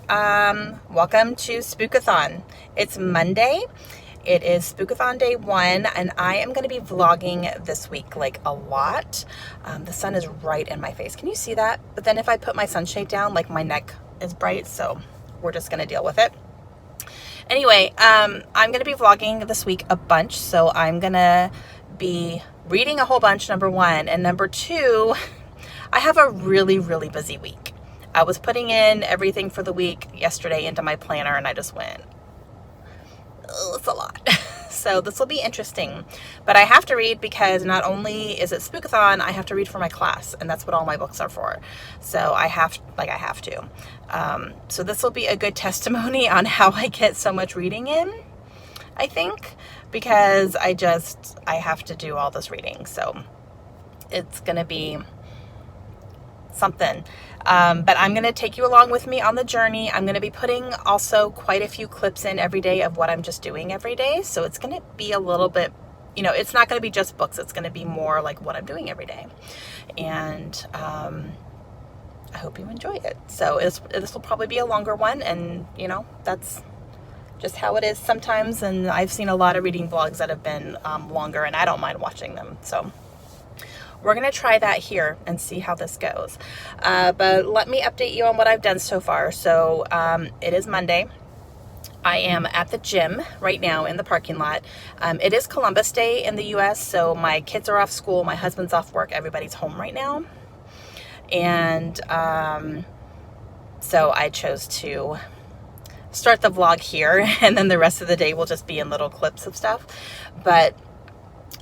Welcome to Spookathon. It's Monday. It is Spookathon day 1, and I am going to be vlogging this week, like a lot. The sun is right in my face. Can you see that? But then if I put my sunshade down, like my neck is bright, so we're just going to deal with it. Anyway, I'm going to be vlogging this week a bunch, so I'm going to be reading a whole bunch, number 1, and number 2, I have a really busy week. I was putting in everything for the week yesterday into my planner, and I just went, oh, it's a lot. So this will be interesting, but I have to read because not only is it Spookathon, I have to read for my class, and that's what all my books are for. So I have to. So this will be a good testimony on how I get so much reading in, I think, because I have to do all this reading. So it's going to be something. But I'm going to take you along with me on the journey. I'm going to be putting also quite a few clips in every day of what I'm just doing every day. So it's going to be a little bit, it's not going to be just books. It's going to be more like what I'm doing every day. And I hope you enjoy it. So this will probably be a longer one. And, that's just how it is sometimes. And I've seen a lot of reading vlogs that have been longer, and I don't mind watching them. So we're going to try that here and see how this goes. But let me update you on what I've done so far. So it is Monday. I am at the gym right now in the parking lot. It is Columbus Day in the US, so my kids are off school, my husband's off work, everybody's home right now. And so I chose to start the vlog here, and then the rest of the day will just be in little clips of stuff. But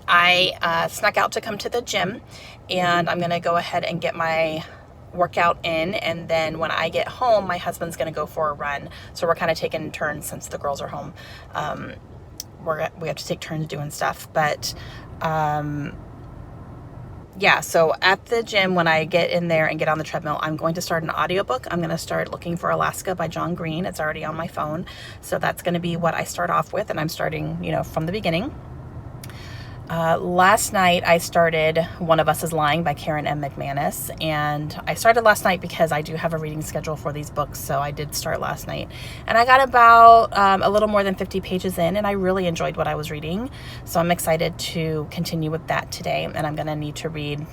I snuck out to come to the gym, and I'm going to go ahead and get my workout in, and then when I get home, my husband's going to go for a run. So we're kind of taking turns since the girls are home. We have to take turns doing stuff, but yeah, so at the gym, when I get in there and get on the treadmill, I'm going to start an audiobook. I'm going to start looking for Alaska by John Green. It's already on my phone, so that's going to be what I start off with, and I'm starting, from the beginning. Last night I started One of Us is Lying by Karen M. McManus, and I started last night because I do have a reading schedule for these books, so I did start last night, and I got about a little more than 50 pages in, and I really enjoyed what I was reading, so I'm excited to continue with that today. And I'm going to need to read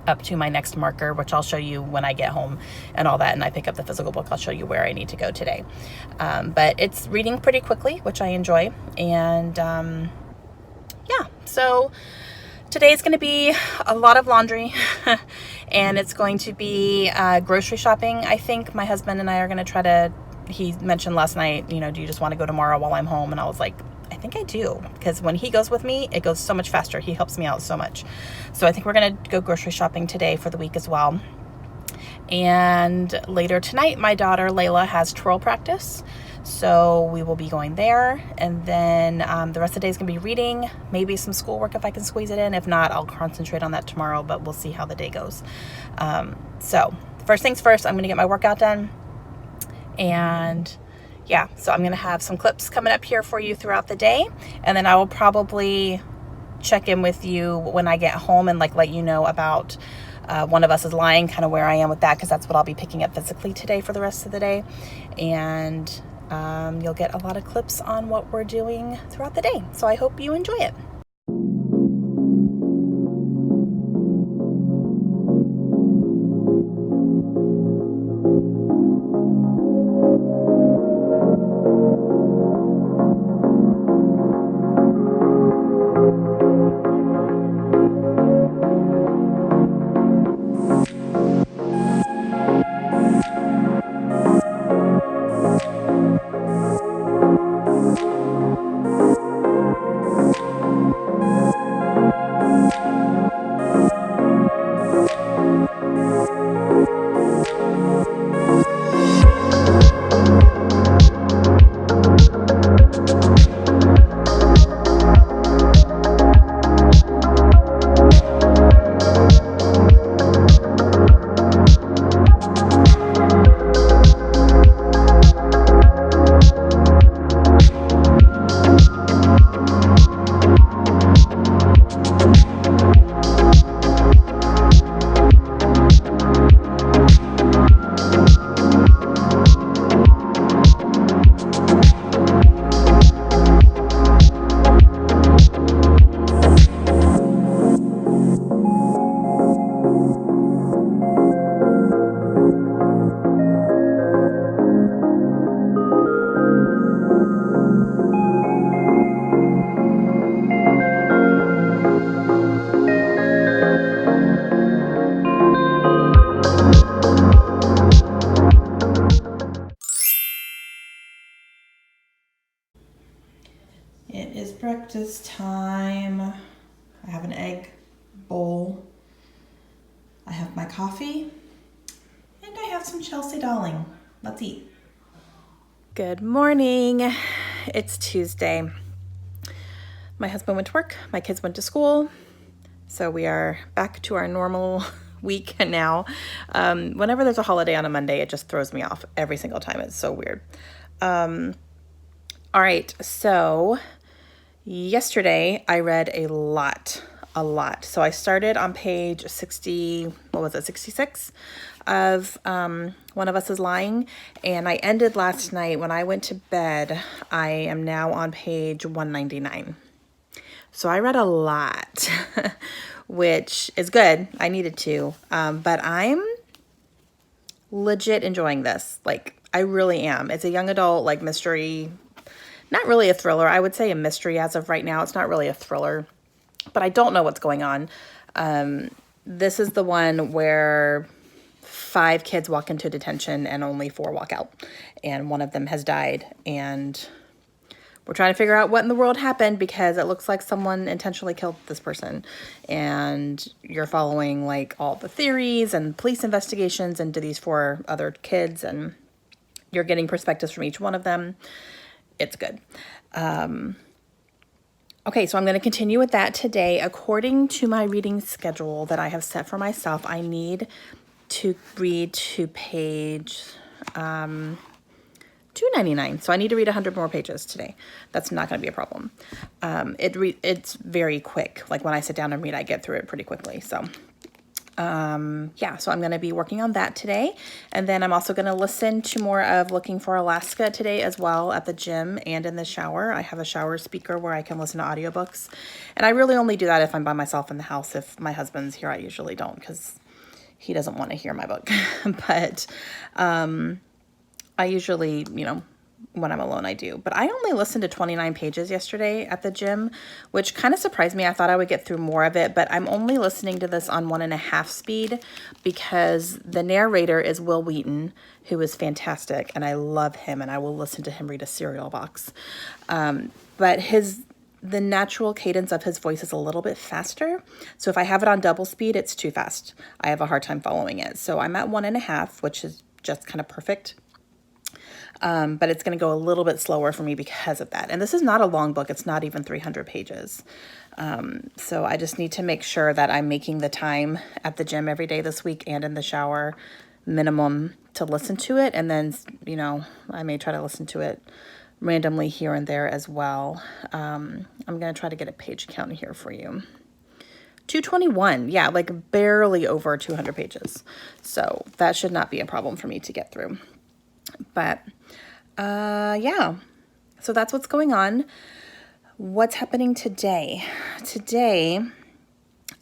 up to my next marker, which I'll show you when I get home and all that, and I pick up the physical book. I'll show you where I need to go today, but it's reading pretty quickly, which I enjoy. And yeah, so today is going to be a lot of laundry and it's going to be grocery shopping. I think my husband and I are going to try to, he mentioned last night, do you just want to go tomorrow while I'm home? And I was like, I think I do, because when he goes with me, it goes so much faster. He helps me out so much. So I think we're going to go grocery shopping today for the week as well. And later tonight, my daughter Layla has twirl practice, so we will be going there. And then the rest of the day is going to be reading, maybe some schoolwork if I can squeeze it in. If not, I'll concentrate on that tomorrow, but we'll see how the day goes. So first things first, I'm going to get my workout done. And yeah, so I'm going to have some clips coming up here for you throughout the day. And then I will probably check in with you when I get home and let you know about One of Us is Lying, kind of where I am with that, because that's what I'll be picking up physically today for the rest of the day. And you'll get a lot of clips on what we're doing throughout the day. So I hope you enjoy it. breakfast time. I have an egg bowl. I have my coffee. And I have some Chelsea Darling. Let's eat. Good morning. It's Tuesday. My husband went to work. My kids went to school. So we are back to our normal week now. Whenever there's a holiday on a Monday, it just throws me off every single time. It's so weird. All right. So yesterday I read a lot. So I started on page 66 of One of Us is Lying. And I ended last night when I went to bed. I am now on page 199. So I read a lot, which is good. I needed to, but I'm legit enjoying this. Like, I really am. It's a young adult, like, mystery, not really a thriller. I would say a mystery as of right now. It's not really a thriller, but I don't know what's going on. This is the one where 5 kids walk into detention and only 4 walk out, and one of them has died, and we're trying to figure out what in the world happened because it looks like someone intentionally killed this person. And you're following like all the theories and police investigations into these 4 other kids, and you're getting perspectives from each one of them. It's good. Okay, so I'm going to continue with that today. According to my reading schedule that I have set for myself, I need to read to page 299. So I need to read 100 more pages today. That's not going to be a problem. It's very quick. Like when I sit down and read, I get through it pretty quickly. So yeah, so I'm going to be working on that today. And then I'm also going to listen to more of Looking for Alaska today as well at the gym and in the shower. I have a shower speaker where I can listen to audiobooks. And I really only do that if I'm by myself in the house. If my husband's here, I usually don't because he doesn't want to hear my book. But I usually, when I'm alone, I do. But I only listened to 29 pages yesterday at the gym, which kind of surprised me. I thought I would get through more of it, but I'm only listening to this on 1.5 speed because the narrator is Will Wheaton, who is fantastic, and I love him, and I will listen to him read a cereal box. But the natural cadence of his voice is a little bit faster. So if I have it on double speed, it's too fast. I have a hard time following it. So I'm at 1.5, which is just kind of perfect. But it's going to go a little bit slower for me because of that. And this is not a long book. It's not even 300 pages. So I just need to make sure that I'm making the time at the gym every day this week and in the shower minimum to listen to it. And then, I may try to listen to it randomly here and there as well. I'm going to try to get a page count here for you. 221. Yeah, like barely over 200 pages. So that should not be a problem for me to get through. But yeah, so that's what's going on. What's happening today? Today,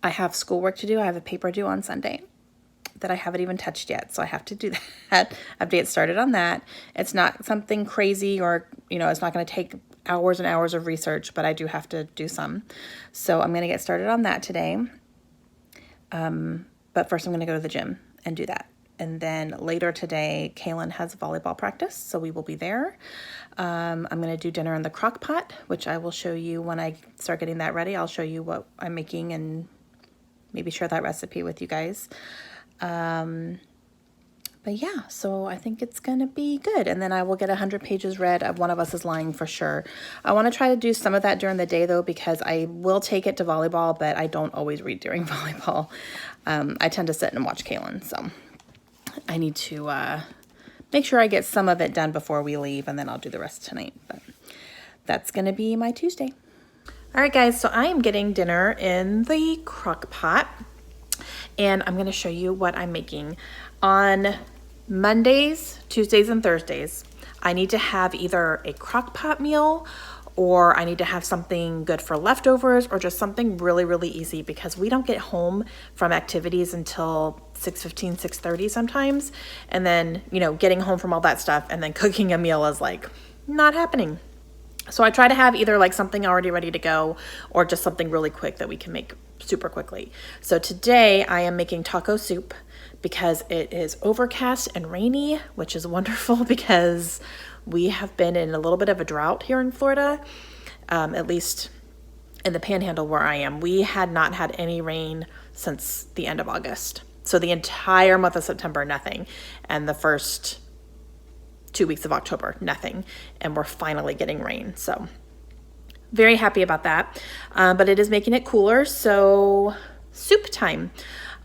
I have schoolwork to do. I have a paper due on Sunday that I haven't even touched yet. So I have to do that. I have to get started on that. It's not something crazy or, it's not going to take hours and hours of research, but I do have to do some. So I'm going to get started on that today. But first I'm going to go to the gym and do that. And then later today, Kaylin has volleyball practice, so we will be there. I'm going to do dinner in the Crock-pot, which I will show you when I start getting that ready. I'll show you what I'm making and maybe share that recipe with you guys. But yeah, so I think it's going to be good. And then I will get 100 pages read of One of Us is Lying for sure. I want to try to do some of that during the day, though, because I will take it to volleyball, but I don't always read during volleyball. I tend to sit and watch Kaylin, so I need to make sure I get some of it done before we leave, and then I'll do the rest tonight. But that's going to be my Tuesday. All right, guys, so I am getting dinner in the Crock-pot, and I'm going to show you what I'm making. On Mondays, Tuesdays, and Thursdays, I need to have either a Crock-pot meal or I need to have something good for leftovers or just something really, really easy because we don't get home from activities until 6:15, 6:30 sometimes. And then, getting home from all that stuff and then cooking a meal is like not happening. So I try to have either like something already ready to go or just something really quick that we can make super quickly. So today I am making taco soup because it is overcast and rainy, which is wonderful because we have been in a little bit of a drought here in Florida, at least in the panhandle where I am, we had not had any rain since the end of August. So the entire month of September, nothing. And the first 2 weeks of October, nothing. And we're finally getting rain. So very happy about that. But it is making it cooler. So soup time.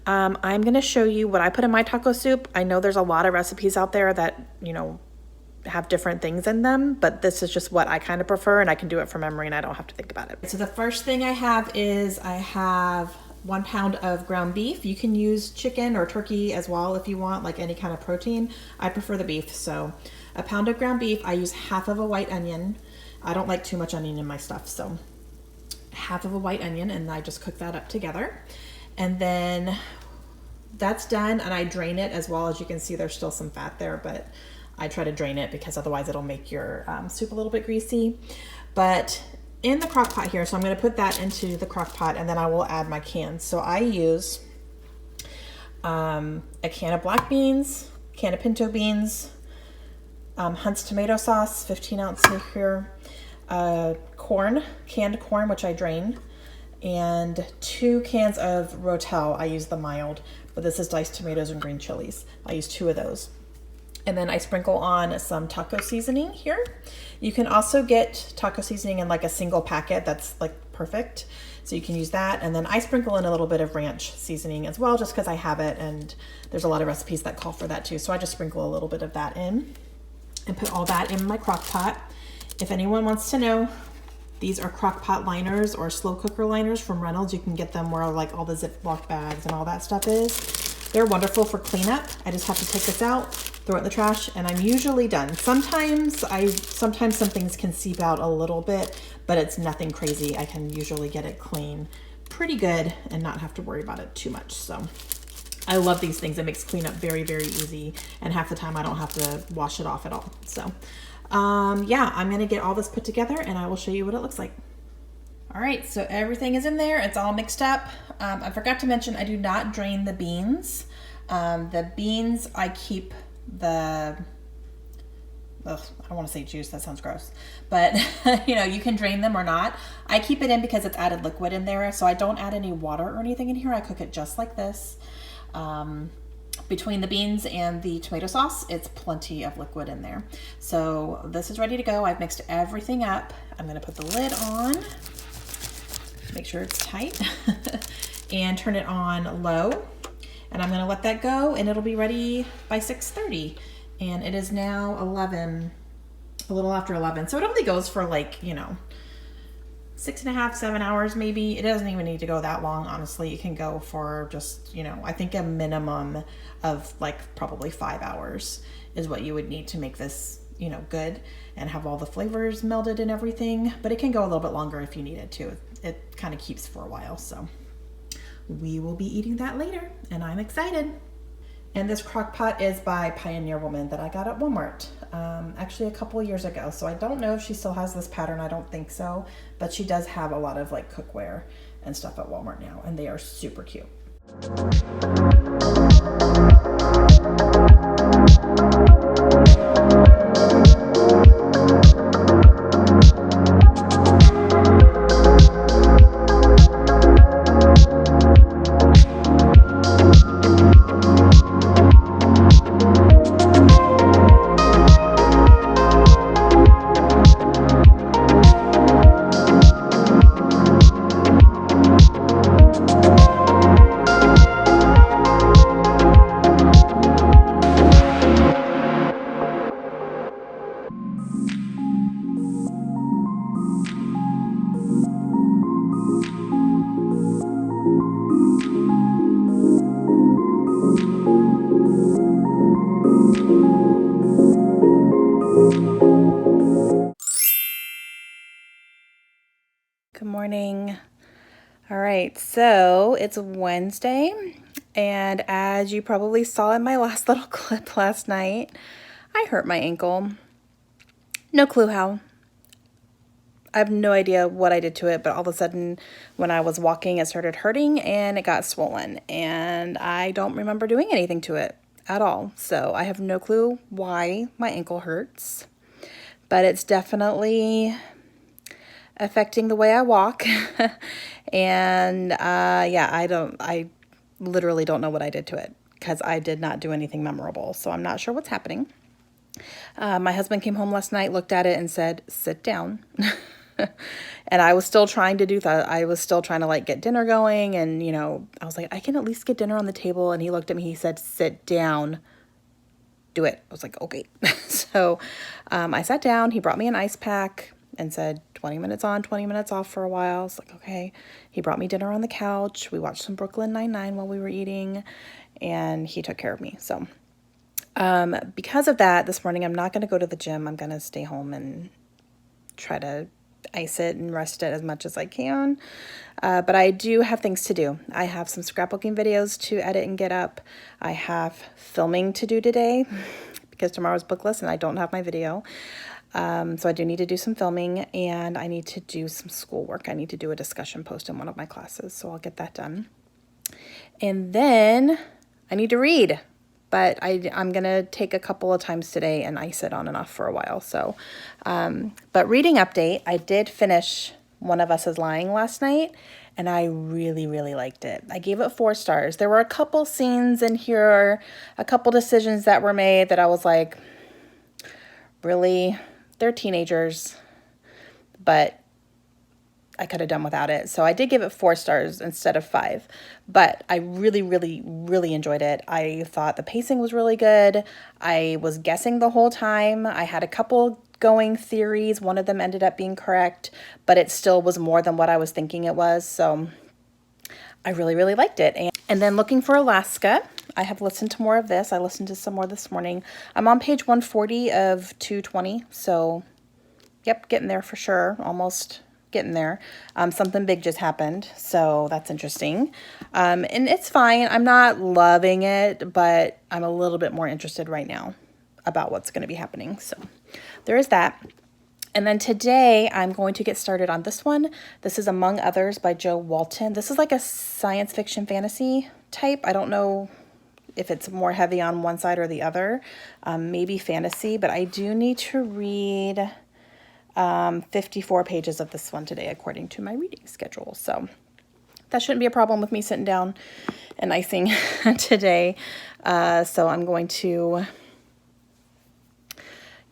I'm going to show you what I put in my taco soup. I know there's a lot of recipes out there that, you know, have different things in them, but this is just what I kind of prefer, and I can do it from memory and I don't have to think about it. So the first thing I have is I have 1 pound of ground beef. You can use chicken or turkey as well if you want, like any kind of protein. I prefer the beef. So 1 pound of ground beef. I use half of a white onion. I don't like too much onion in my stuff, so half of a white onion, and I just cook that up together. And then that's done, and I drain it as well. As you can see, there's still some fat there, but I try to drain it because otherwise it'll make your soup a little bit greasy. But in the crock pot here, so I'm going to put that into the crock pot, and then I will add my cans. So I use a can of black beans, can of pinto beans, Hunt's tomato sauce, 15 ounce here, corn, canned corn, which I drain, and 2 cans of Rotel. I use the mild, but this is diced tomatoes and green chilies. I use 2 of those. And then I sprinkle on some taco seasoning here. You can also get taco seasoning in like a single packet that's like perfect. So you can use that. And then I sprinkle in a little bit of ranch seasoning as well, just because I have it, and there's a lot of recipes that call for that too. So I just sprinkle a little bit of that in and put all that in my crock pot. If anyone wants to know, these are crock-pot liners or slow cooker liners from Reynolds. You can get them where like all the Ziploc bags and all that stuff is. They're wonderful for cleanup. I just have to take this out, throw it in the trash, and I'm usually done. Sometimes some things can seep out a little bit, but it's nothing crazy. I can usually get it clean pretty good and not have to worry about it too much. So I love these things. It makes cleanup very, very easy, and half the time I don't have to wash it off at all. So yeah, I'm gonna get all this put together and I will show you what it looks like. All right, so everything is in there. It's all mixed up. I forgot to mention, I do not drain the beans. The beans, I keep I don't want to say juice, that sounds gross, but you know, you can drain them or not. I keep it in because it's added liquid in there, so I don't add any water or anything in here. I cook it just like this. Between the beans and the tomato sauce, it's plenty of liquid in there. So this is ready to go. I've mixed everything up. I'm gonna put the lid on, make sure it's tight, and turn it on low. And I'm gonna let that go, and it'll be ready by 6:30. And it is now 11, a little after 11. So it only goes for like, you know, 6.5, 7 hours maybe. It doesn't even need to go that long, honestly. It can go for just, you know, I think a minimum of like probably 5 hours is what you would need to make this, you know, good and have all the flavors melded and everything. But it can go a little bit longer if you need it to. It kind of keeps for a while. So we will be eating that later, and I'm excited. And this crock pot is by Pioneer Woman that I got at Walmart, actually a couple of years ago. So I don't know if she still has this pattern. I don't think so, but she does have a lot of like cookware and stuff at Walmart now, and they are super cute. Good morning. All right, so it's Wednesday, and as you probably saw in my last little clip last night, I hurt my ankle. No clue how. I have no idea what I did to it, but all of a sudden when I was walking, it started hurting and it got swollen, and I don't remember doing anything to it at all. So I have no clue why my ankle hurts, but it's definitely affecting the way I walk. And yeah, I literally don't know what I did to it because I did not do anything memorable. So I'm not sure what's happening. My husband came home last night, looked at it and said, sit down. And I was still trying to do that. I was still trying to like get dinner going. And, you know, I was like, I can at least get dinner on the table. And he looked at me, he said, sit down, do it. I was like, okay. So I sat down, he brought me an ice pack and said 20 minutes on, 20 minutes off for a while. I was like, okay. He brought me dinner on the couch. We watched some Brooklyn Nine-Nine while we were eating, and he took care of me. So because of that, this morning, I'm not going to go to the gym. I'm going to stay home and try to ice it and rest it as much as I can. But I do have things to do. I have some scrapbooking videos to edit and get up. I have filming to do today because tomorrow's bookless and I don't have my video. So I do need to do some filming, and I need to do some schoolwork. I need to do a discussion post in one of my classes, so I'll get that done. And then I need to read. But I'm going to take a couple of times today and ice it on and off for a while. So, but reading update, I did finish One of Us is Lying last night, and I really, really liked it. I gave it 4 stars. There were a couple scenes in here, a couple decisions that were made that I was like, really? They're teenagers, but I could have done without it. So I did give it 4 stars instead of 5, but I really, really, really enjoyed it. I thought the pacing was really good. I was guessing the whole time. I had a couple going theories. One of them ended up being correct, but it still was more than what I was thinking it was. So I really, really liked it. And then looking for Alaska, I have listened to more of this. I listened to some more this morning. I'm on page 140 of 220. So yep, getting there for sure. Almost getting there. Something big just happened, so that's interesting. And it's fine. I'm not loving it, but I'm a little bit more interested right now about what's going to be happening. So there is that. And then today I'm going to get started on this one. This is Among Others by Joe Walton. This is like a science fiction fantasy type. I don't know if it's more heavy on one side or the other. Maybe fantasy, but I do need to read 54 pages of this one today, according to my reading schedule. So that shouldn't be a problem with me sitting down and icing today. So I'm going to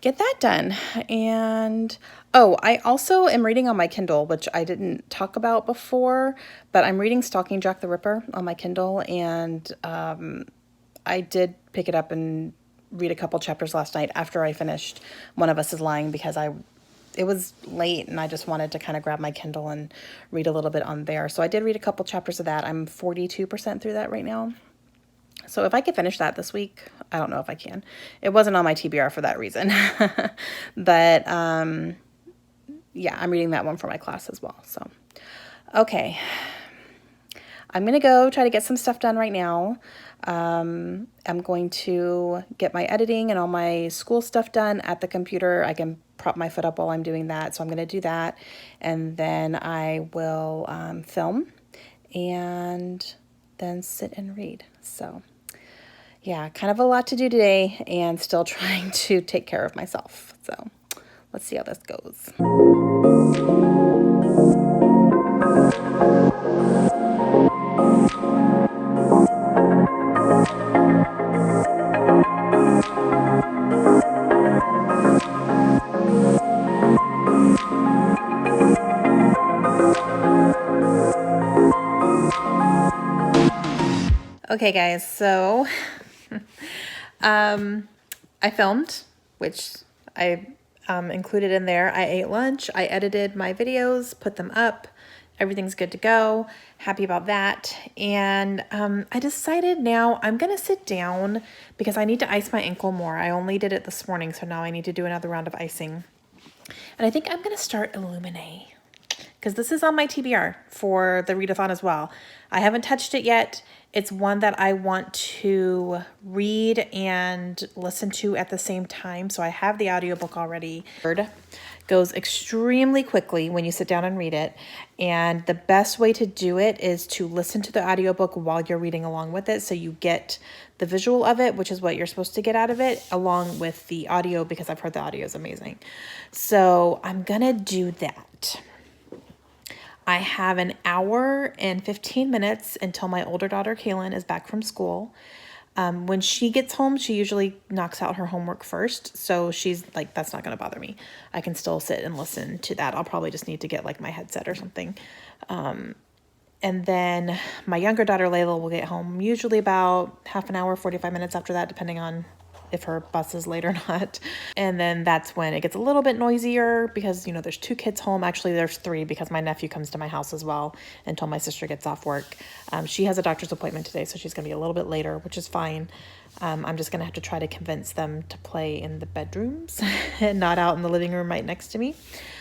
get that done. And oh, I also am reading on my Kindle, which I didn't talk about before, but I'm reading Stalking Jack the Ripper on my Kindle. And I did pick it up and read a couple chapters last night after I finished One of Us is Lying, because it was late and I just wanted to kind of grab my Kindle and read a little bit on there. So I did read a couple chapters of that. I'm 42% through that right now. So if I could finish that this week, I don't know if I can. It wasn't on my TBR for that reason. But yeah, I'm reading that one for my class as well. So, okay. I'm going to go try to get some stuff done right now. I'm going to get my editing and all my school stuff done at the computer. I can prop my foot up while I'm doing that. So I'm going to do that. And then I will film and then sit and read. So yeah, kind of a lot to do today and still trying to take care of myself. So let's see how this goes. Okay, guys, so I filmed, which I included in there. I ate lunch, I edited my videos, put them up. Everything's good to go. Happy about that. And I decided now I'm going to sit down because I need to ice my ankle more. I only did it this morning, so now I need to do another round of icing. And I think I'm going to start Illuminate because this is on my TBR for the readathon as well. I haven't touched it yet. It's one that I want to read and listen to at the same time. So I have the audiobook already. It goes extremely quickly when you sit down and read it. And the best way to do it is to listen to the audiobook while you're reading along with it. So you get the visual of it, which is what you're supposed to get out of it, along with the audio, because I've heard the audio is amazing. So I'm going to do that. I have an hour and 15 minutes until my older daughter, Kaylin, is back from school. When she gets home, she usually knocks out her homework first. So she's like, that's not going to bother me. I can still sit and listen to that. I'll probably just need to get like my headset or something. And then my younger daughter, Layla, will get home usually about half an hour, 45 minutes after that, depending on if her bus is late or not. And then that's when it gets a little bit noisier because, you know, there's 2 kids home. Actually, there's 3 because my nephew comes to my house as well until my sister gets off work. She has a doctor's appointment today, so she's going to be a little bit later, which is fine. I'm just going to have to try to convince them to play in the bedrooms and not out in the living room right next to me.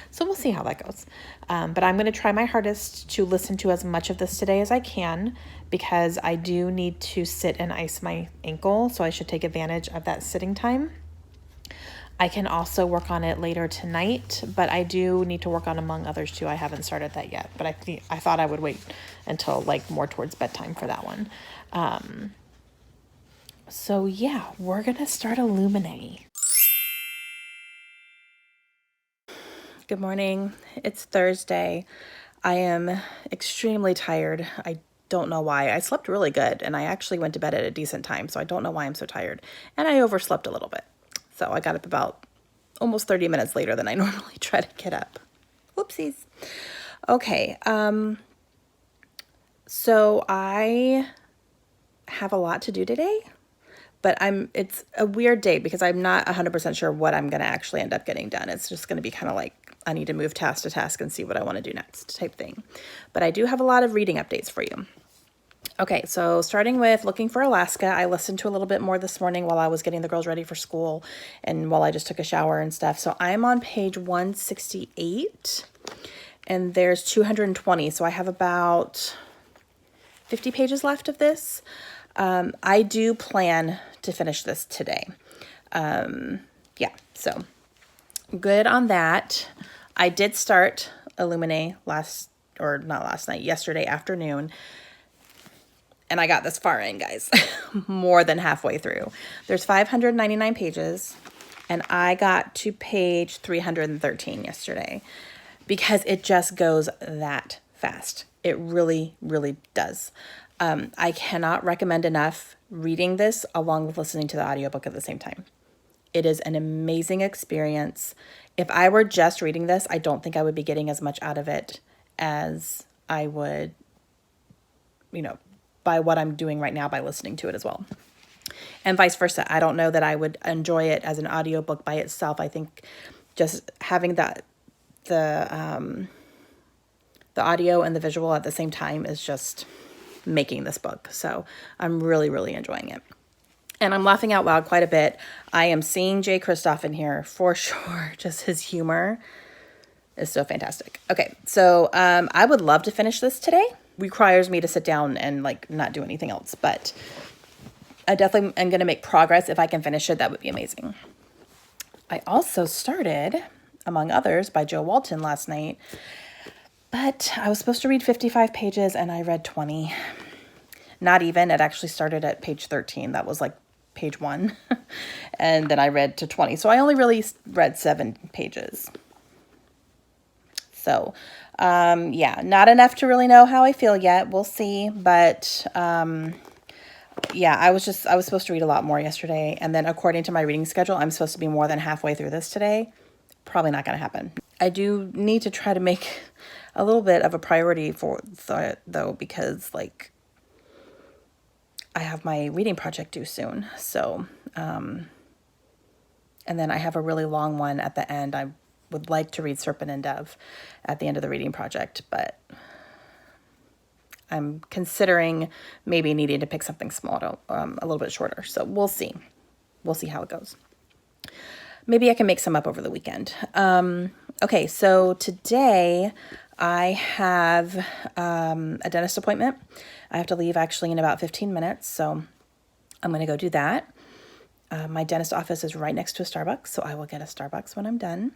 So we'll see how that goes. But I'm going to try my hardest to listen to as much of this today as I can because I do need to sit and ice my ankle. So I should take advantage of that sitting time. I can also work on it later tonight, but I do need to work on among others too. I haven't started that yet, but I thought I would wait until like more towards bedtime for that one. So yeah, we're going to start Illuminate. Good morning. It's Thursday. I am extremely tired. I don't know why. I slept really good and I actually went to bed at a decent time, so I don't know why I'm so tired. And I overslept a little bit. So I got up about almost 30 minutes later than I normally try to get up. Whoopsies. Okay. So I have a lot to do today, but it's a weird day because I'm not 100% sure what I'm going to actually end up getting done. It's just going to be kind of like I need to move task to task and see what I want to do next type thing. But I do have a lot of reading updates for you. Okay, so starting with Looking for Alaska, I listened to a little bit more this morning while I was getting the girls ready for school and while I just took a shower and stuff. So I'm on page 168 and there's 220. So I have about 50 pages left of this. I do plan to finish this today. Yeah, so good on that. I did start Illuminate yesterday afternoon. And I got this far in, guys, more than halfway through. There's 599 pages, and I got to page 313 yesterday because it just goes that fast. It really, really does. I cannot recommend enough reading this along with listening to the audiobook at the same time. It is an amazing experience. If I were just reading this, I don't think I would be getting as much out of it as I would, by what I'm doing right now by listening to it as well. And vice versa. I don't know that I would enjoy it as an audiobook by itself. I think just having the audio and the visual at the same time is just making this book. So I'm really, really enjoying it. And I'm laughing out loud quite a bit. I am seeing Jay Kristoff in here for sure. Just his humor is so fantastic. Okay, so I would love to finish this today. Requires me to sit down and like not do anything else, but I definitely am going to make progress. If I can finish it, that would be amazing. I also started, among others, by Joe Walton last night, but I was supposed to read 55 pages and I read 20. Not even. It actually started at page 13. That was like page 1. And then I read to 20. So I only really read 7 pages. So, yeah, not enough to really know how I feel yet. We'll see. But, yeah, I was supposed to read a lot more yesterday. And then according to my reading schedule, I'm supposed to be more than halfway through this today. Probably not going to happen. I do need to try to make a little bit of a priority for that, though, because, like, I have my reading project due soon. So, and then I have a really long one at the end. I would like to read Serpent and Dove at the end of the reading project, but I'm considering maybe needing to pick something small, a little bit shorter. So we'll see. We'll see how it goes. Maybe I can make some up over the weekend. Okay, so today I have a dentist appointment. I have to leave actually in about 15 minutes, so I'm going to go do that. My dentist office is right next to a Starbucks, so I will get a Starbucks when I'm done.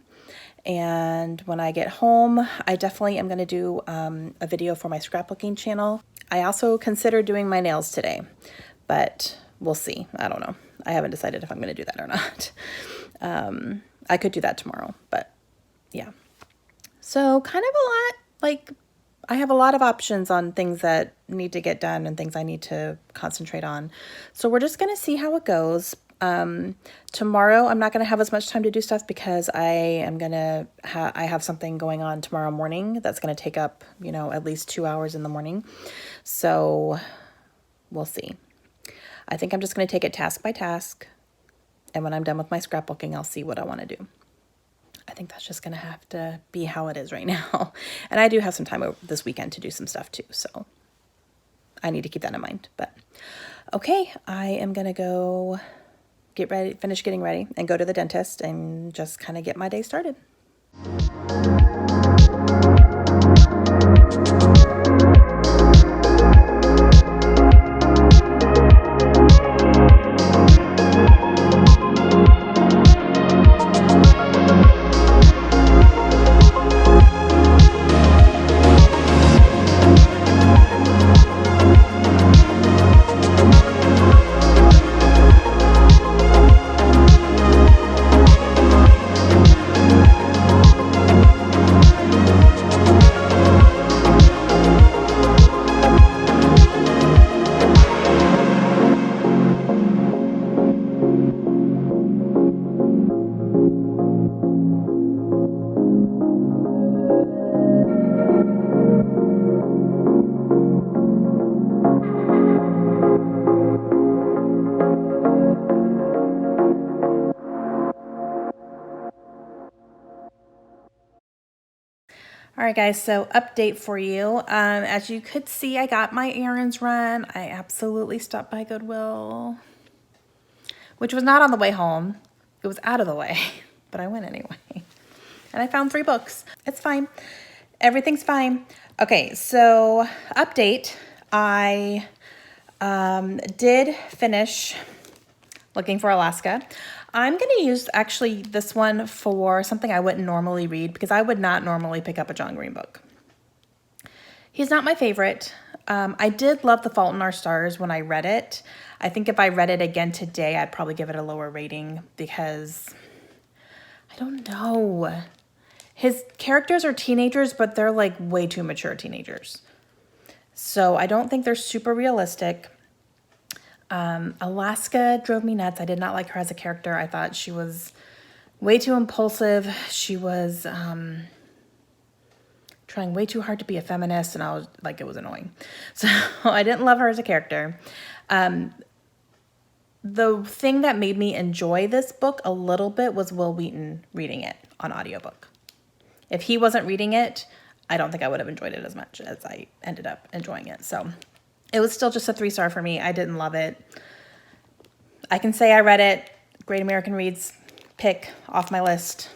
And when I get home, I definitely am going to do a video for my scrapbooking channel. I also consider doing my nails today, but we'll see. I don't know. I haven't decided if I'm going to do that or not. I could do that tomorrow, but yeah. So kind of a lot, like, I have a lot of options on things that need to get done and things I need to concentrate on. So we're just going to see how it goes. Tomorrow I'm not going to have as much time to do stuff because I am going to I have something going on tomorrow morning that's going to take up, you know, at least 2 hours in the morning. So we'll see. I think I'm just going to take it task by task. And when I'm done with my scrapbooking, I'll see what I want to do. I think that's just going to have to be how it is right now. And I do have some time this weekend to do some stuff too. So I need to keep that in mind. But okay, I am going to go get ready, finish getting ready and go to the dentist and just kind of get my day started. All right, guys, so update for you. As you could see, I got my errands run. I absolutely stopped by Goodwill, which was not on the way home. It was out of the way, but I went anyway. And I found 3 books. It's fine. Everything's fine. Okay, so update. I did finish looking for Alaska. I'm going to use actually this one for something I wouldn't normally read because I would not normally pick up a John Green book. He's not my favorite. I did love The Fault in Our Stars when I read it. I think if I read it again today, I'd probably give it a lower rating because I don't know. His characters are teenagers, but they're like way too mature teenagers. So I don't think they're super realistic. Alaska drove me nuts. I did not like her as a character. I thought she was way too impulsive. She was trying way too hard to be a feminist, and I was like, it was annoying. So I didn't love her as a character. The thing that made me enjoy this book a little bit was Will Wheaton reading it on audiobook. If he wasn't reading it, I don't think I would have enjoyed it as much as I ended up enjoying it. So it was still just a 3-star for me. I didn't love it. I can say I read it. Great American Reads pick off my list.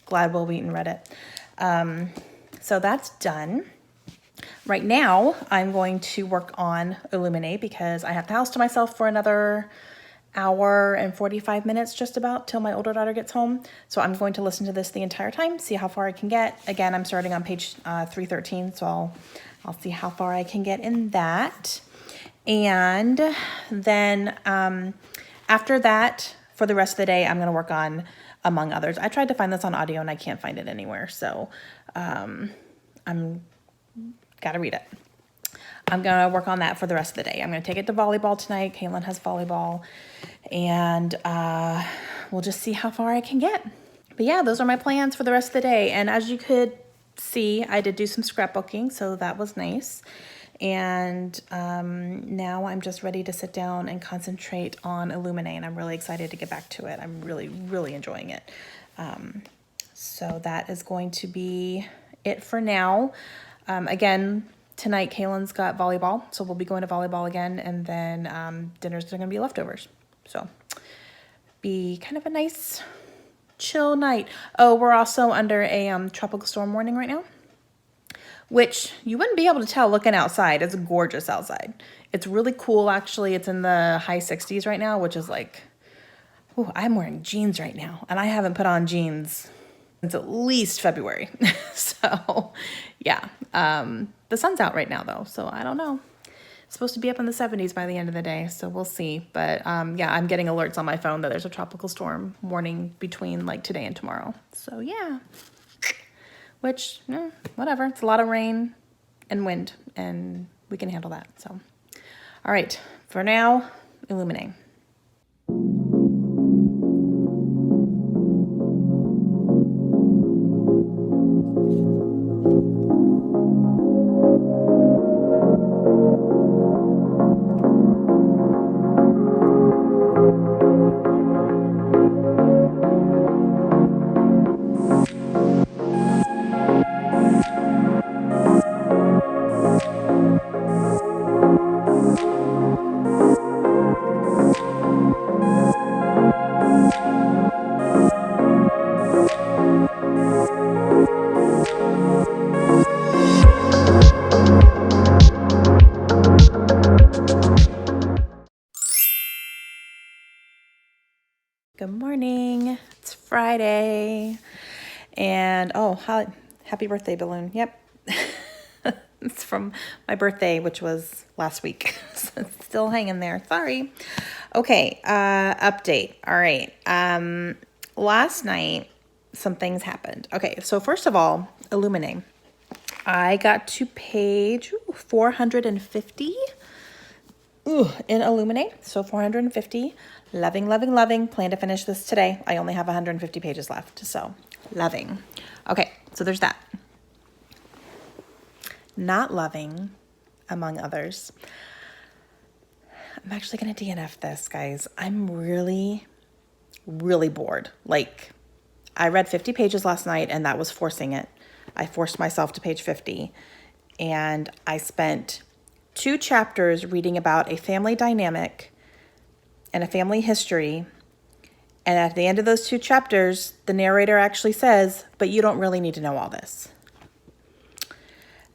Glad Will Wheaton read it. So that's done. Right now, I'm going to work on Illuminate because I have the house to myself for another hour and 45 minutes just about till my older daughter gets home. So I'm going to listen to this the entire time, see how far I can get. Again, I'm starting on page 313, so I'll see how far I can get in that. And then after that, for the rest of the day, I'm going to work on Among Others. I tried to find this on audio and I can't find it anywhere. So I'm got to read it. I'm going to work on that for the rest of the day. I'm going to take it to volleyball tonight. Caitlin has volleyball. And we'll just see how far I can get. But yeah, those are my plans for the rest of the day. And as you could see, I did do some scrapbooking, so that was nice. And now I'm just ready to sit down and concentrate on Illuminate, and I'm really excited to get back to it. I'm really, really enjoying it. So that is going to be it for now. Again, tonight Kaylin's got volleyball, so we'll be going to volleyball again, and then dinner's going to be leftovers. So be kind of a nice chill night. Oh, we're also under a tropical storm warning right now, which you wouldn't be able to tell looking outside. It's gorgeous outside. It's really cool, actually. It's in the high 60s right now, which is like, oh, I'm wearing jeans right now, and I haven't put on jeans since at least February. So yeah, the sun's out right now though, so I don't know. It's supposed to be up in the 70s by the end of the day, so we'll see. But yeah, I'm getting alerts on my phone that there's a tropical storm warning between like today and tomorrow. So yeah, which, whatever. It's a lot of rain. and wind, and we can handle that. So, all right, for now, illuminate. Good morning. It's Friday. And oh, happy birthday balloon. Yep. It's from my birthday, which was last week. So it's still hanging there. Sorry. Okay, update. All right. Last night some things happened. Okay, so first of all, Illuminate. I got to page 450 in Illuminate. So 450. Loving, loving, loving. Plan to finish this today. I only have 150 pages left. So loving. Okay, so there's that. Not loving, among others. I'm actually going to DNF this, guys. I'm really, really bored. Like, I read 50 pages last night, and that was forcing it. I forced myself to page 50, and I spent 2 chapters reading about a family dynamic and a family history. And at the end of those 2 chapters, the narrator actually says, but you don't really need to know all this.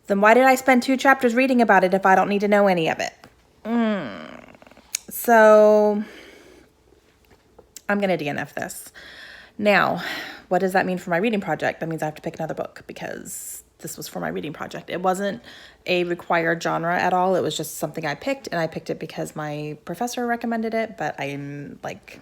Then why did I spend 2 chapters reading about it if I don't need to know any of it? So I'm going to DNF this. Now, what does that mean for my reading project? That means I have to pick another book because this was for my reading project. It wasn't a required genre at all. It was just something I picked, and I picked it because my professor recommended it, but I'm like,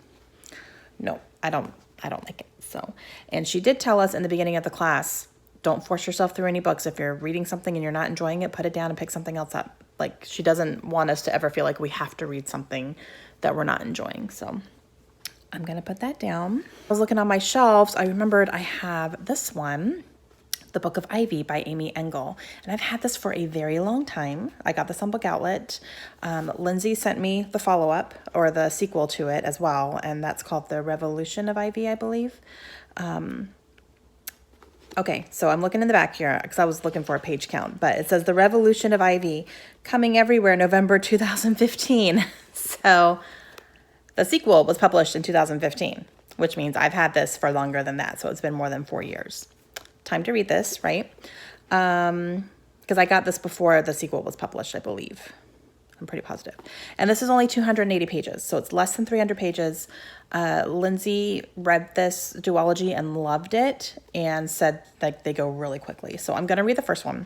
no, I don't like it. So, and she did tell us in the beginning of the class, don't force yourself through any books. If you're reading something and you're not enjoying it, put it down and pick something else up. Like, she doesn't want us to ever feel like we have to read something that we're not enjoying. So I'm going to put that down. I was looking on my shelves. I remembered I have this one, The Book of Ivy by Amy Engel. And I've had this for a very long time. I got this on Book Outlet. Lindsay sent me the follow-up or the sequel to it as well. And that's called The Revolution of Ivy, I believe. Okay, so I'm looking in the back here because I was looking for a page count, but it says The Revolution of Ivy, coming everywhere, November 2015. So the sequel was published in 2015, which means I've had this for longer than that. So it's been more than 4 years. Time to read this, right? Because I got this before the sequel was published, I believe. I'm pretty positive. And this is only 280 pages, so it's less than 300 pages. Lindsay read this duology and loved it and said like they go really quickly. So I'm going to read the first one,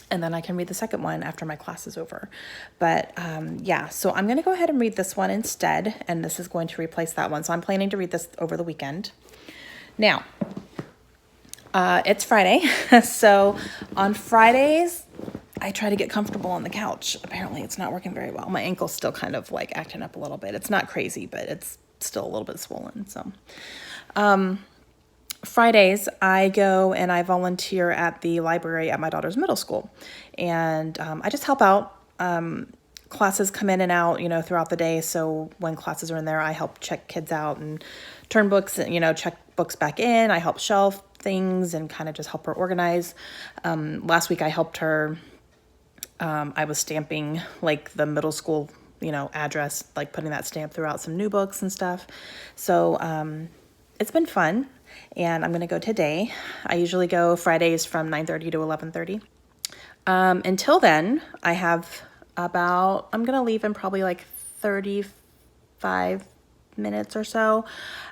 and then I can read the second one after my class is over. But yeah, so I'm going to go ahead and read this one instead, and this is going to replace that one. So I'm planning to read this over the weekend. Now, it's Friday, so on Fridays, I try to get comfortable on the couch. Apparently it's not working very well. My ankle's still kind of like acting up a little bit. It's not crazy, but it's still a little bit swollen. So, Fridays I go and I volunteer at the library at my daughter's middle school. And, I just help out. Classes come in and out, throughout the day. So when classes are in there, I help check kids out and turn books, check books back in. I help shelf things and kind of just help her organize. Last week I helped her. I was stamping like the middle school, address, like putting that stamp throughout some new books and stuff. So it's been fun, and I'm going to go today. I usually go Fridays from 9:30 to 11:30. Until then, I have I'm going to leave in probably like 35 minutes or so.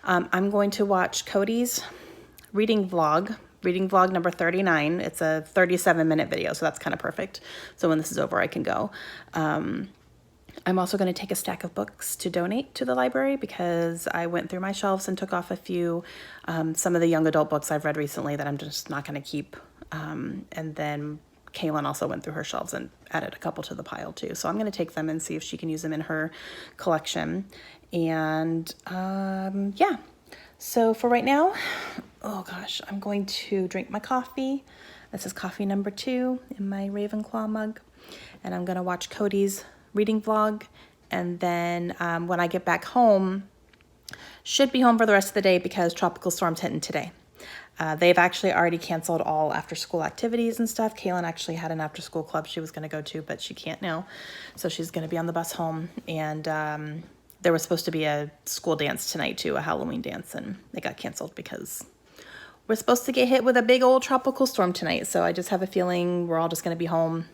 I'm going to watch Cody's reading vlog number 39. It's a 37-minute video, so that's kind of perfect. So when this is over, I can go. I'm also going to take a stack of books to donate to the library because I went through my shelves and took off a few, some of the young adult books I've read recently that I'm just not going to keep, and then Kaylin also went through her shelves and added a couple to the pile too. So I'm going to take them and see if she can use them in her collection. And yeah, so for right now, oh gosh, I'm going to drink my coffee. This is coffee number 2 in my Ravenclaw mug. And I'm going to watch Cody's reading vlog. And then when I get back home, should be home for the rest of the day because tropical storm's hitting today. They've actually already canceled all after school activities and stuff. Kaylin actually had an after school club she was going to go to, but she can't now. So she's going to be on the bus home. And there was supposed to be a school dance tonight too, a Halloween dance, and it got canceled because we're supposed to get hit with a big old tropical storm tonight. So I just have a feeling we're all just going to be home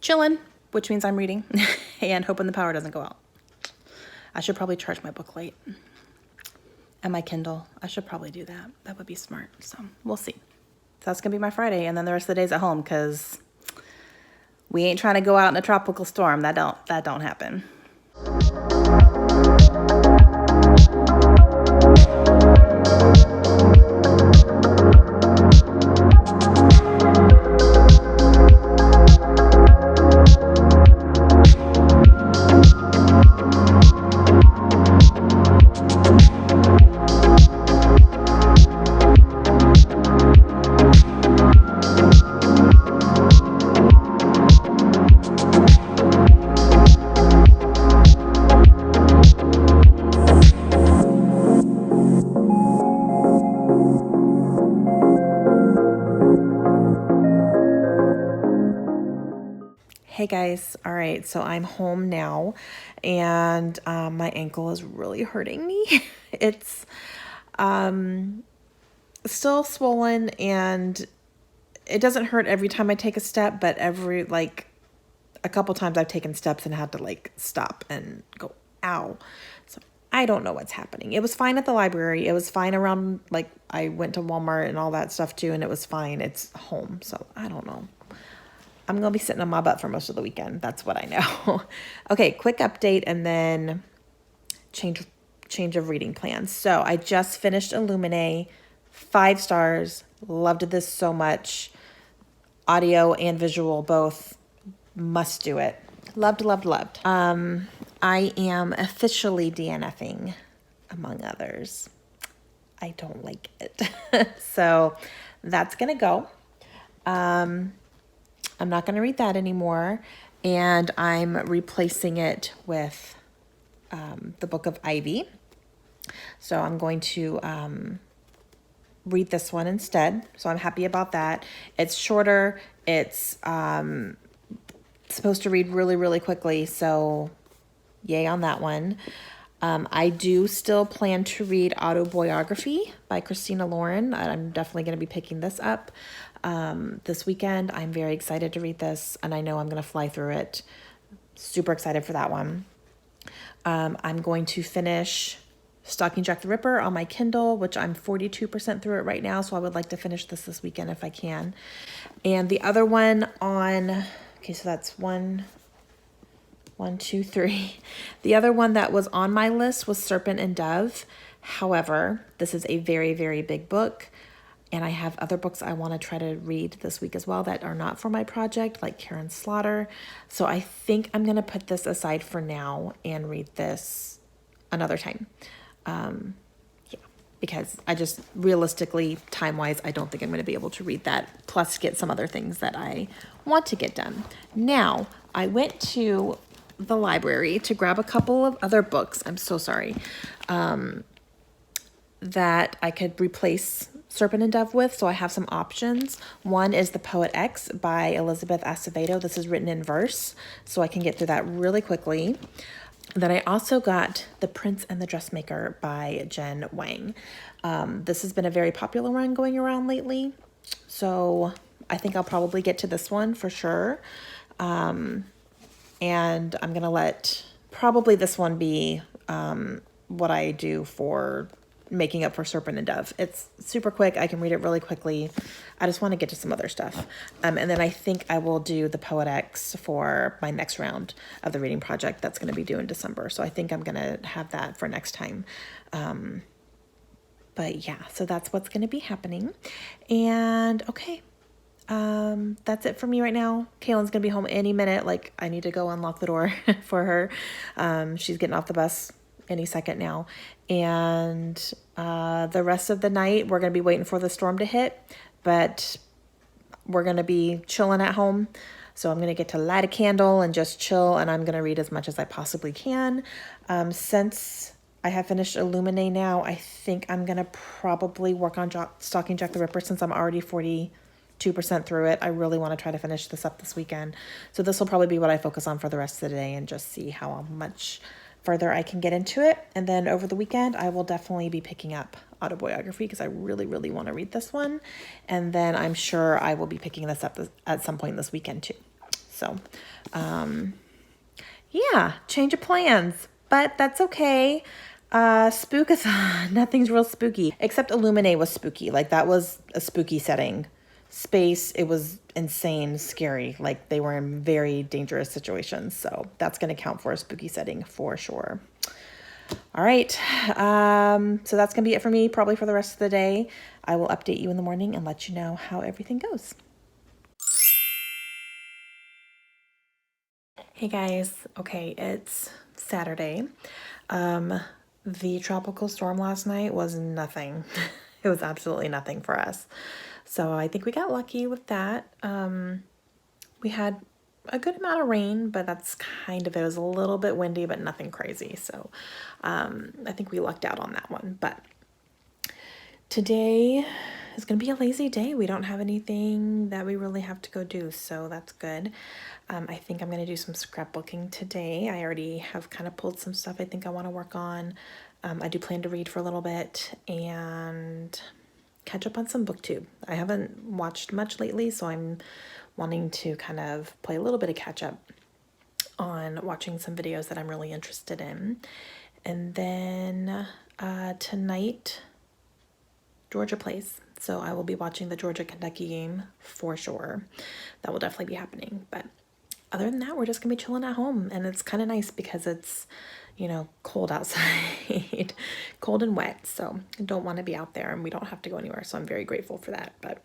chilling, which means I'm reading and hoping the power doesn't go out. I should probably charge my book light and my Kindle. I should probably do that. That would be smart. So we'll see. So that's going to be my Friday. And then the rest of the day's at home because we ain't trying to go out in a tropical storm. That don't happen. Hey guys, all right, so I'm home now and my ankle is really hurting me. It's still swollen and it doesn't hurt every time I take a step, but every a couple times I've taken steps and had to stop and go, ow. So I don't know what's happening. It was fine at the library. It was fine around, I went to Walmart and all that stuff too, and it was fine. It's home, so I don't know. I'm going to be sitting on my butt for most of the weekend. That's what I know. Okay, quick update and then change of reading plans. So I just finished Illuminae, 5 stars. Loved this so much. Audio and visual, both must do it. Loved, loved, loved. I am officially DNFing, among others. I don't like it. So that's going to go. I'm not going to read that anymore, and I'm replacing it with the Book of Ivy. So I'm going to read this one instead. So I'm happy about that. It's shorter. It's supposed to read really, really quickly, so yay on that one. I do still plan to read Autobiography by Christina Lauren. I'm definitely going to be picking this up this weekend. I'm very excited to read this, and I know I'm going to fly through it. Super excited for that one. I'm going to finish Stalking Jack the Ripper on my Kindle, which I'm 42% through it right now, so I would like to finish this weekend if I can. And the other one on, okay, so that's one, two, three. The other one that was on my list was Serpent and Dove. However, this is a very, very big book, and I have other books I want to try to read this week as well that are not for my project, like Karen Slaughter. So I think I'm going to put this aside for now and read this another time. Yeah, because I just realistically, time-wise, I don't think I'm going to be able to read that, plus get some other things that I want to get done. Now, I went to the library to grab a couple of other books. I'm so sorry. That I could replace Serpent and Dove with, so I have some options. One is The Poet X by Elizabeth Acevedo. This is written in verse, so I can get through that really quickly. Then I also got The Prince and the Dressmaker by Jen Wang. This has been a very popular one going around lately, so I think I'll probably get to this one for sure. And I'm going to let probably this one be what I do for making up for Serpent and Dove. It's super quick. I can read it really quickly. I just want to get to some other stuff. And then I think I will do The Poet X for my next round of the reading project that's going to be due in December. So I think I'm going to have that for next time. But yeah, so that's what's going to be happening. And okay, That's it for me right now. Kaylin's gonna be home any minute. Like, I need to go unlock the door for her. She's getting off the bus any second now. And the rest of the night, we're gonna be waiting for the storm to hit, but we're gonna be chilling at home. So I'm gonna get to light a candle and just chill, and I'm gonna read as much as I possibly can. Since I have finished Illuminate now, I think I'm gonna probably work on Stalking Jack the Ripper since I'm already 42% through it. I really want to try to finish this up this weekend. So this will probably be what I focus on for the rest of the day and just see how much further I can get into it. And then over the weekend, I will definitely be picking up autobiography because I really, really want to read this one. And then I'm sure I will be picking this up at some point this weekend too. So, yeah, change of plans, but that's okay. Spookathon, nothing's real spooky, except Illuminate was spooky. Like, that was a spooky setting. Space, it was insane, scary. Like, they were in very dangerous situations. So that's going to count for a spooky setting for sure. All right. So that's going to be it for me, probably for the rest of the day. I will update you in the morning and let you know how everything goes. Hey guys. Okay, it's Saturday. The tropical storm last night was nothing. It was absolutely nothing for us. So I think we got lucky with that. We had a good amount of rain, but that's kind of, it was a little bit windy, but nothing crazy. So I think we lucked out on that one. But today is going to be a lazy day. We don't have anything that we really have to go do, so that's good. I think I'm going to do some scrapbooking today. I already have kind of pulled some stuff I think I want to work on. I do plan to read for a little bit and catch up on some booktube. I haven't watched much lately, so I'm wanting to kind of play a little bit of catch up on watching some videos that I'm really interested in. And then tonight, Georgia plays. So I will be watching the Georgia-Kentucky game for sure. That will definitely be happening. But other than that, we're just gonna be chilling at home. And it's kind of nice because it's, you know, cold outside, cold and wet. So I don't want to be out there and we don't have to go anywhere. So I'm very grateful for that. But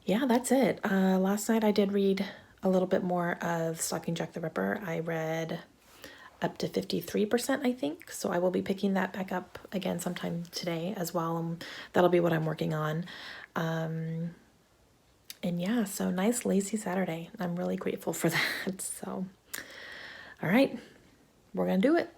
yeah, that's it. Last night I did read a little bit more of Stalking Jack the Ripper. I read up to 53%, I think. So I will be picking that back up again sometime today as well. That'll be what I'm working on. And yeah, so nice lazy Saturday. I'm really grateful for that. So, all right, we're going to do it.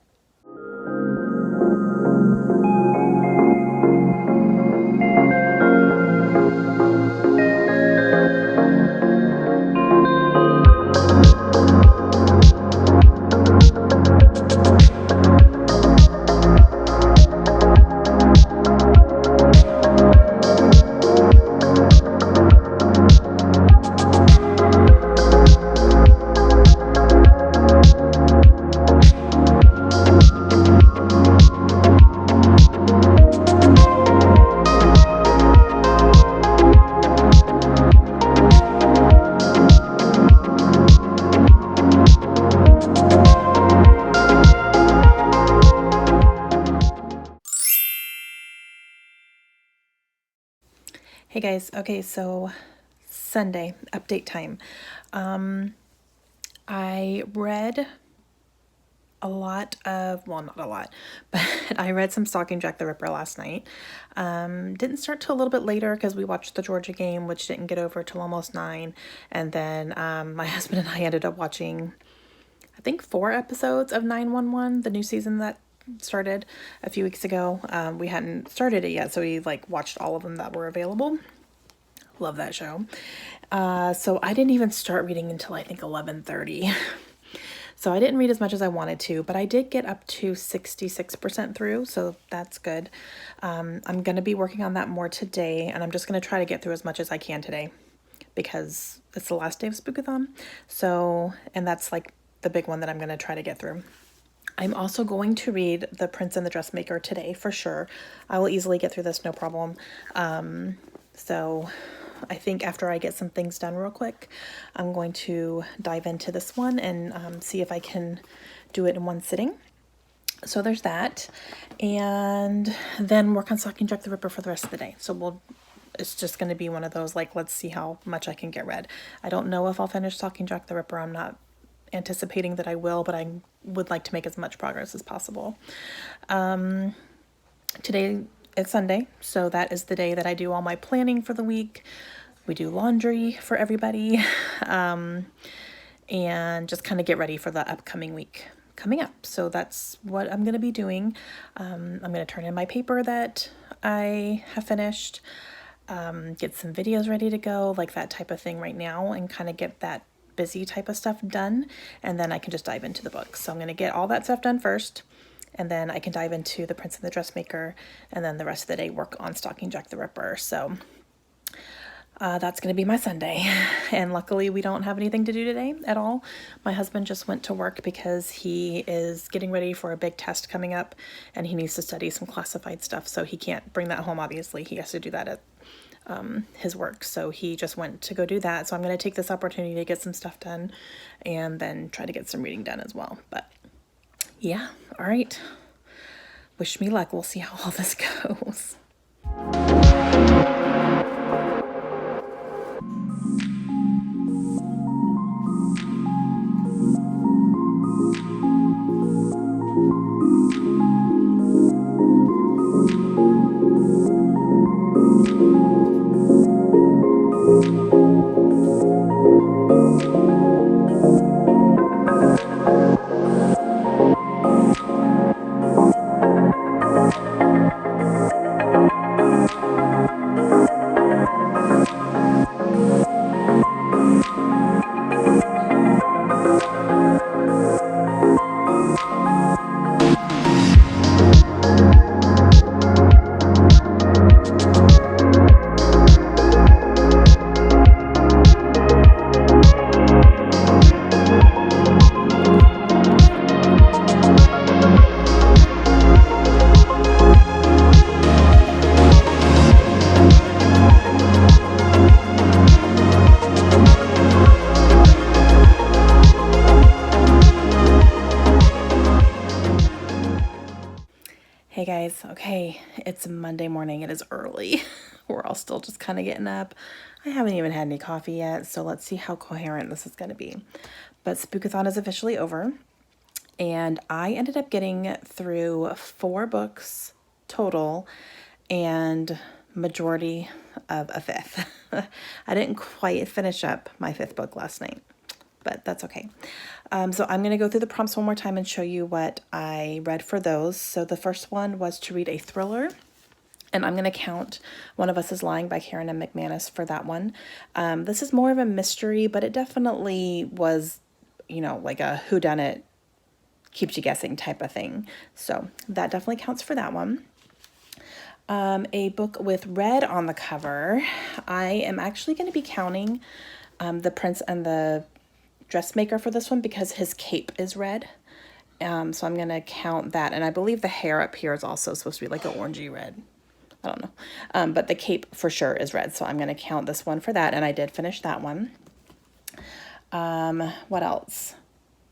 Hey guys, okay, so Sunday, update time. I read a lot of, well, not a lot, but I read some Stalking Jack the Ripper last night. Didn't start till a little bit later because we watched the Georgia game, which didn't get over till almost 9. And then my husband and I ended up watching, I think, 4 episodes of 911, the new season that started a few weeks ago. We hadn't started it yet, so we like watched all of them that were available. Love that show. So I didn't even start reading until I think 11:30. So I didn't read as much as I wanted to, but I did get up to 66% through, so that's good. I'm going to be working on that more today, and I'm just going to try to get through as much as I can today because it's the last day of Spookathon. So, and that's like the big one that I'm going to try to get through. I'm also going to read The Prince and the Dressmaker today for sure. I will easily get through this, no problem. So I think after I get some things done real quick, I'm going to dive into this one and see if I can do it in one sitting. So there's that. And then work on Stalking Jack the Ripper for the rest of the day. So it's just going to be one of those, like, let's see how much I can get read. I don't know if I'll finish Stalking Jack the Ripper. I'm not anticipating that I will, but I would like to make as much progress as possible. Today is Sunday, so that is the day that I do all my planning for the week. We do laundry for everybody, and just kind of get ready for the upcoming week coming up. So that's what I'm going to be doing. I'm going to turn in my paper that I have finished, get some videos ready to go, like that type of thing right now, and kind of get that busy type of stuff done, and then I can just dive into the book. So I'm going to get all that stuff done first, and then I can dive into The Prince and the Dressmaker, and then the rest of the day work on Stalking Jack the Ripper. So that's going to be my Sunday. And luckily we don't have anything to do today at all. My husband just went to work because he is getting ready for a big test coming up, and he needs to study some classified stuff. So he can't bring that home, obviously. He has to do that at his work. So he just went to go do that. So I'm going to take this opportunity to get some stuff done and then try to get some reading done as well. But yeah, all right. Wish me luck. We'll see how all this goes. Hey guys, okay, it's Monday morning. It is early. We're all still just kind of getting up. I haven't even had any coffee yet, so let's see how coherent this is going to be. But Spookathon is officially over, and I ended up getting through 4 books total and majority of a 5th. I didn't quite finish up my 5th book last night, but that's okay. So I'm going to go through the prompts one more time and show you what I read for those. So the first one was to read a thriller, and I'm going to count One of Us is Lying by Karen M. McManus for that one. This is more of a mystery, but it definitely was, like a whodunit, keeps you guessing type of thing. So that definitely counts for that one. A book with red on the cover. I am actually going to be counting The Prince and the Dressmaker for this one because his cape is red. So I'm going to count that. And I believe the hair up here is also supposed to be like an orangey red. I don't know. But the cape for sure is red. So I'm going to count this one for that. And I did finish that one. What else?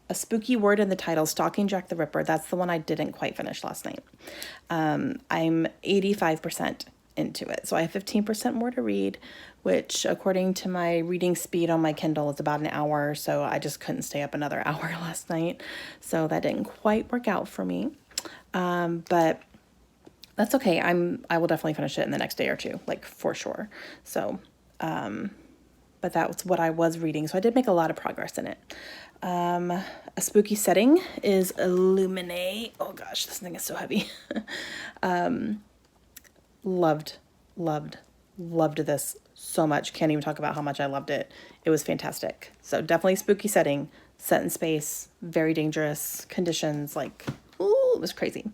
A spooky word in the title, Stalking Jack the Ripper. That's the one I didn't quite finish last night. I'm 85% into it. So I have 15% more to read, which according to my reading speed on my Kindle is about an hour. So I just couldn't stay up another hour last night. So that didn't quite work out for me. But that's okay. I will definitely finish it in the next day or two, like for sure. So, but that was what I was reading. So I did make a lot of progress in it. A spooky setting is Illuminate. Oh gosh, this thing is so heavy. Loved this so much. Can't even talk about how much I loved it. It was fantastic. So definitely spooky setting, set in space, very dangerous conditions. Like, ooh, it was crazy.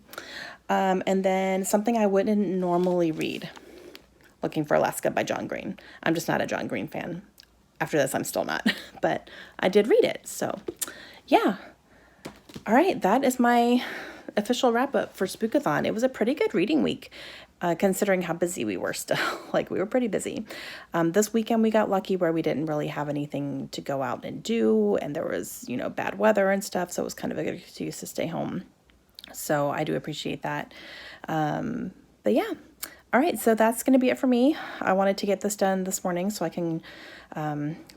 And then something I wouldn't normally read, Looking for Alaska by John Green. I'm just not a John Green fan. After this, I'm still not, but I did read it. So yeah. All right. That is my official wrap up for Spookathon. It was a pretty good reading week, considering how busy we were still. Like, we were pretty busy. This weekend we got lucky where we didn't really have anything to go out and do, and there was, bad weather and stuff. So it was kind of a good excuse to stay home. So I do appreciate that. But yeah, All right, so that's going to be it for me. I wanted to get this done this morning so I can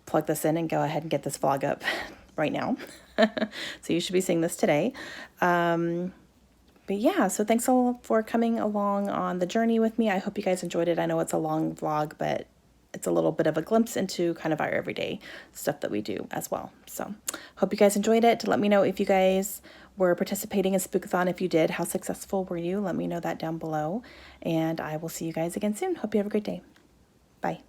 plug this in and go ahead and get this vlog up right now. So you should be seeing this today. But yeah, so thanks all for coming along on the journey with me. I hope you guys enjoyed it. I know it's a long vlog, but it's a little bit of a glimpse into kind of our everyday stuff that we do as well. So hope you guys enjoyed it. Let me know if you guys were participating in Spookathon. If you did, how successful were you? Let me know that down below. And I will see you guys again soon. Hope you have a great day. Bye.